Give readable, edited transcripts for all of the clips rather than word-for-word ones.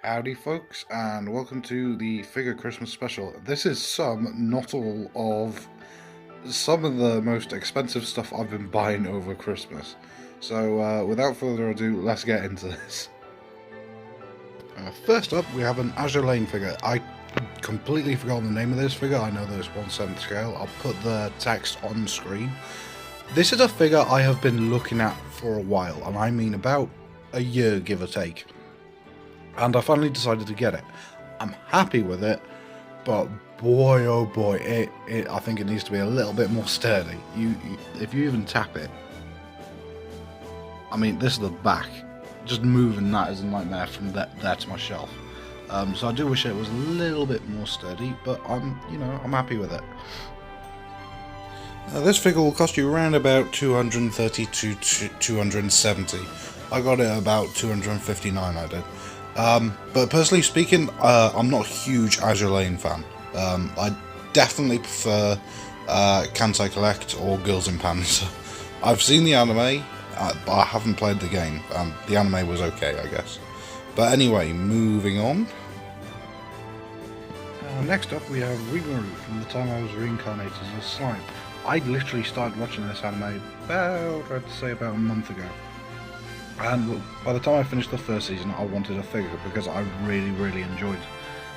Howdy folks, and welcome to the Figure Christmas special. This is some, not all, of some of the most expensive stuff I've been buying over Christmas. So without further ado, let's get into this. First up, we have an Azure Lane figure. I completely forgot the name of this figure. I know that it's 1/7 scale. I'll put the text on screen. This is a figure I have been looking at for a while, and I mean about a year, give or take. And I finally decided to get it. I'm happy with it, but boy oh boy, I think it needs to be a little bit more sturdy. If you even tap it, I mean, this is the back. Just moving that is a nightmare from there to my shelf. So I do wish it was a little bit more sturdy, but I'm happy with it. This figure will cost you around about 230 to 270. I got it about 259. I did. But personally speaking, I'm not a huge Azure Lane fan. I definitely prefer Can't I Collect or Girls in Pants. I've seen the anime, but I haven't played the game. The anime was okay, I guess. But anyway, moving on. Next up, we have Ringuru from the time I was reincarnated as a slime. I literally started watching this anime about a month ago. And by the time I finished the first season, I wanted a figure because I really enjoyed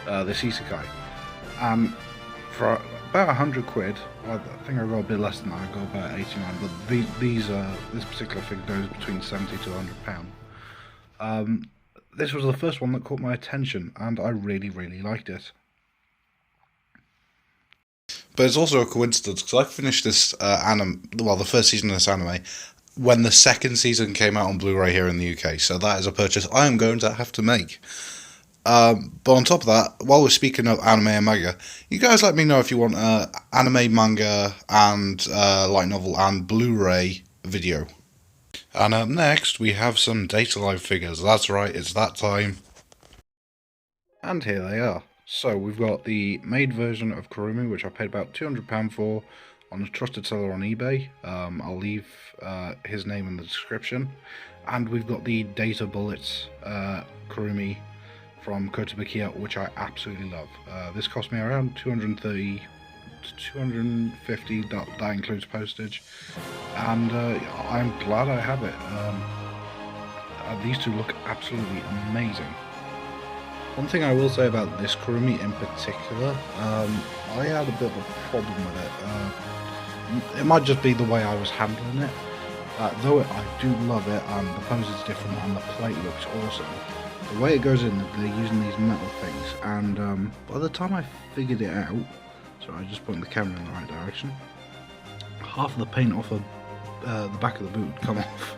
this isekai. For about 100 quid, I think I got a bit less than that, I got about 89, but this particular figure goes between 70 to 100 pound. This was the first one that caught my attention, and I really liked it. But it's also a coincidence, because I finished this the first season of this anime, when the second season came out on Blu-ray here in the UK, so that is a purchase I am going to have to make. But on top of that, while we're speaking of anime and manga, you guys let me know if you want anime, manga, and light novel and Blu-ray video. And up next, we have some Data Live figures. That's right, it's that time. And here they are. So we've got the made version of Kurumi, which I paid about £200 for, on a trusted seller on eBay. I'll leave his name in the description. And we've got the Data Bullets Kurumi from Kotobukiya, which I absolutely love. This cost me around 230 to 250, that includes postage. And I'm glad I have it. These two look absolutely amazing. One thing I will say about this Kurumi in particular, I had a bit of a problem with it. It might just be the way I was handling it. Though I do love it, and the pose is different, and the plate looks awesome. The way it goes in, they're using these metal things, and by the time I figured it out, sorry, I just pointed the camera in the right direction, half of the paint off of the back of the boot had come off.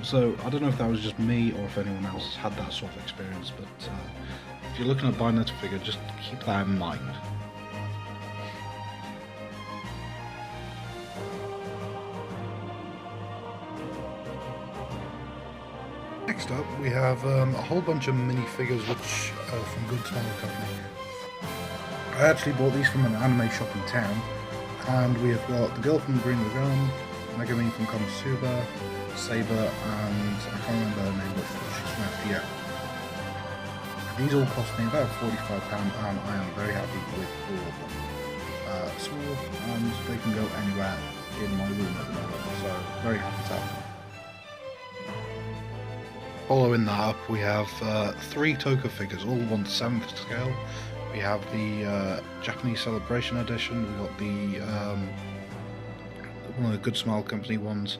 So I don't know if that was just me or if anyone else had that sort of experience, but if you're looking at buying this figure, just keep that in mind. Next up, we have a whole bunch of minifigures which are from Good Smile Company. I actually bought these from an anime shop in town, and we have got the girl from Green Lagoon, Megami from Konosuba, Saber, and I can't remember her name, but she's from FPL. These all cost me about £45, and I am very happy with all of them. Small, and they can go anywhere in my room at the moment, so very happy to have them. Following that up, we have 3 Toka figures, all 1/7 scale. We have the Japanese Celebration Edition, we've got the one of the Good Smile Company ones,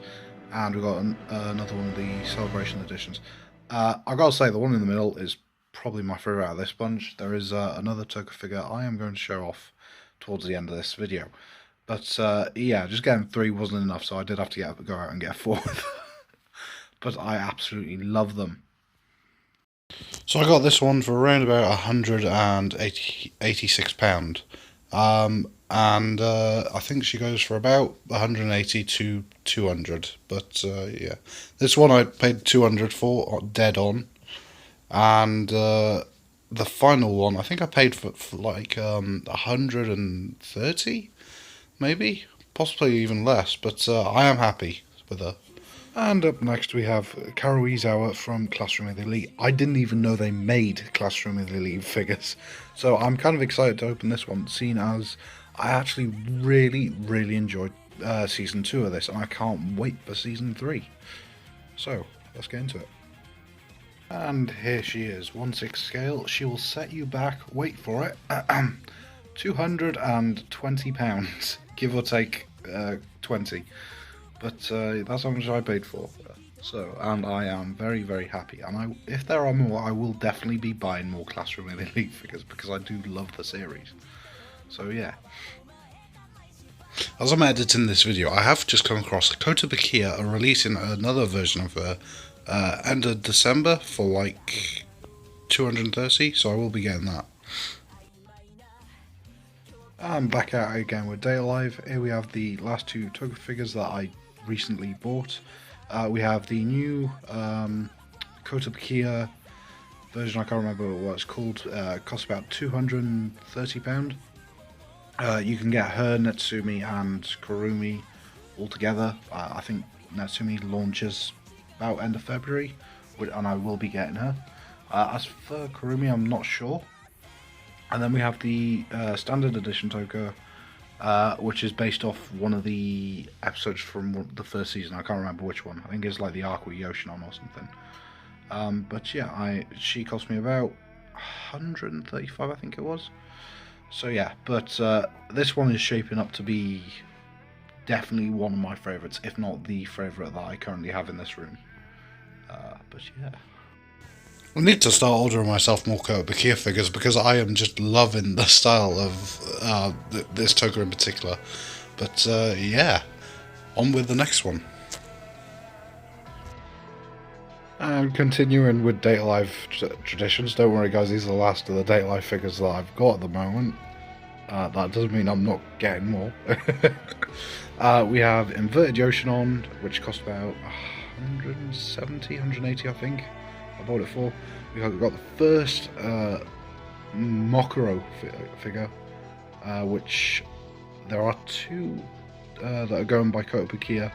and we've got another one of the Celebration Editions. I've got to say, the one in the middle is probably my favourite out of this bunch. There is another Toka figure I am going to show off towards the end of this video. But yeah, just getting 3 wasn't enough, so I did have to go out and get a 4th. But I absolutely love them. So I got this one for around about £186. And I think she goes for about 180 to 200, but yeah, this one I paid 200 for, dead on, and the final one I think I paid for like 130, maybe, possibly even less, but I am happy with her. And up next we have Karu Izawa from Classroom of the Elite. I didn't even know they made Classroom of the Elite figures, so I'm kind of excited to open this one, seeing as I actually really enjoyed Season 2 of this, and I can't wait for Season 3. So, let's get into it. And here she is, 1/6 scale. She will set you back, wait for it, £220, give or take 20. But that's how much I paid for. So, and I am very happy. And if there are more, I will definitely be buying more Classroom of the Elite figures because I do love the series. So yeah. As I'm editing this video, I have just come across Kota Bakia are releasing another version of her end of December for like 230, so I will be getting that. I'm back out again with Day Alive. Here we have the last two Toga figures that I recently bought. We have the new Kota Bakia version, I can't remember what it's called, costs about £230. You can get her, Natsumi and Kurumi all together. I think Natsumi launches about end of February, and I will be getting her. As for Kurumi, I'm not sure. And then we have the standard edition Toga, which is based off one of the episodes from the first season. I can't remember which one. I think it's like the arc with Yoshi on or something. But yeah, she cost me about 135, I think it was. So yeah, but this one is shaping up to be definitely one of my favourites, if not the favourite that I currently have in this room. But yeah. I need to start ordering myself more Kota Bakia figures because I am just loving the style of this Toga in particular. But yeah, on with the next one. And continuing with Date Life traditions, don't worry guys, these are the last of the Date Life figures that I've got at the moment. That doesn't mean I'm not getting more. We have Inverted Yoshinon, which cost about 170, 180 I think. I bought it for. We've got the first Mokuro figure, which there are two that are going by Kota Bakia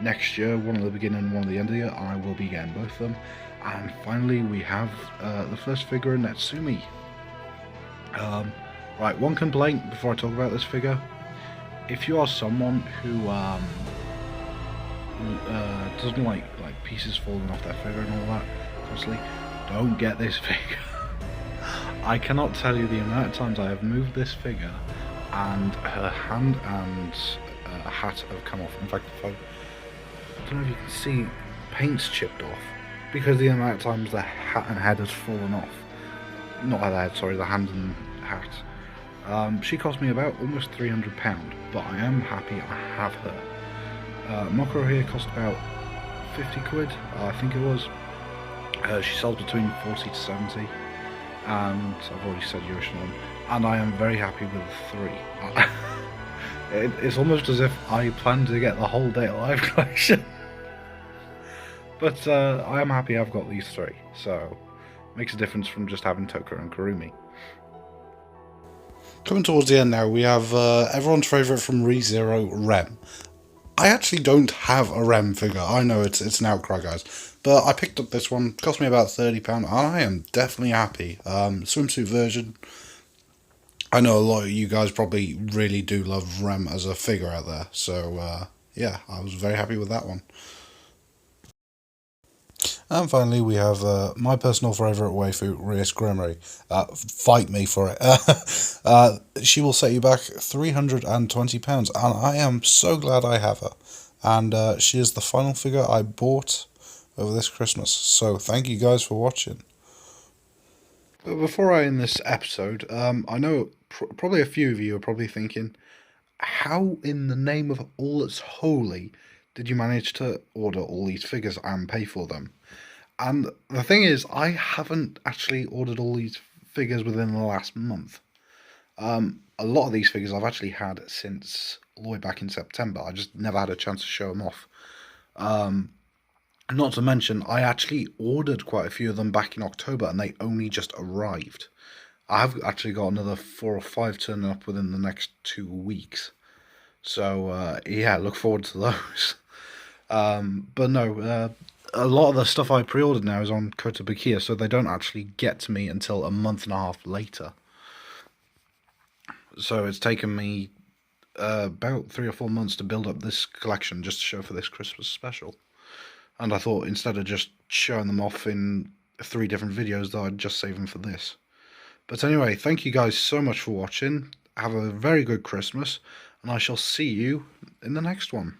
next year, one at the beginning, one at the end of the year. I will be getting both of them. And finally we have the first figure in Natsumi. Right, one complaint before I talk about this figure. If you are someone who doesn't like pieces falling off their figure and all that constantly, don't get this figure. I cannot tell you the amount of times I have moved this figure and her hand and hat have come off. In fact, I don't know if you can see, paint's chipped off because the amount of times the hat and head has fallen off. Not the head, sorry, the hand and hat. She cost me about almost £300, but I am happy I have her. Mokuro here cost about 50 quid, I think it was. She sells between 40 to 70, and I've already said Yoshinon, and I am very happy with the three. It's almost as if I plan to get the whole Date Alive collection. But I am happy I've got these three, so it makes a difference from just having Toka and Kurumi. Coming towards the end now, we have everyone's favourite from ReZero, Rem. I actually don't have a Rem figure. I know it's an outcry, guys. But I picked up this one. It cost me about £30, and I am definitely happy. Swimsuit version. I know a lot of you guys probably really do love Rem as a figure out there. So, yeah, I was very happy with that one. And finally, we have my personal favourite waifu, Rias Gremory. Fight me for it. She will set you back £320, and I am so glad I have her. And she is the final figure I bought over this Christmas. So thank you guys for watching. But before I end this episode, I know probably a few of you are probably thinking, how in the name of all that's holy did you manage to order all these figures and pay for them? And the thing is, I haven't actually ordered all these figures within the last month. A lot of these figures I've actually had since all the way back in September. I just never had a chance to show them off. Not to mention, I actually ordered quite a few of them back in October, and they only just arrived. I've actually got another 4 or 5 turning up within the next 2 weeks. So, yeah, look forward to those. But no, a lot of the stuff I pre-ordered now is on Kotobukiya, so they don't actually get to me until a month and a half later. So it's taken me about 3 or 4 months to build up this collection just to show for this Christmas special. And I thought instead of just showing them off in 3 different videos, that I'd just save them for this. But anyway, thank you guys so much for watching. Have a very good Christmas, and I shall see you in the next one.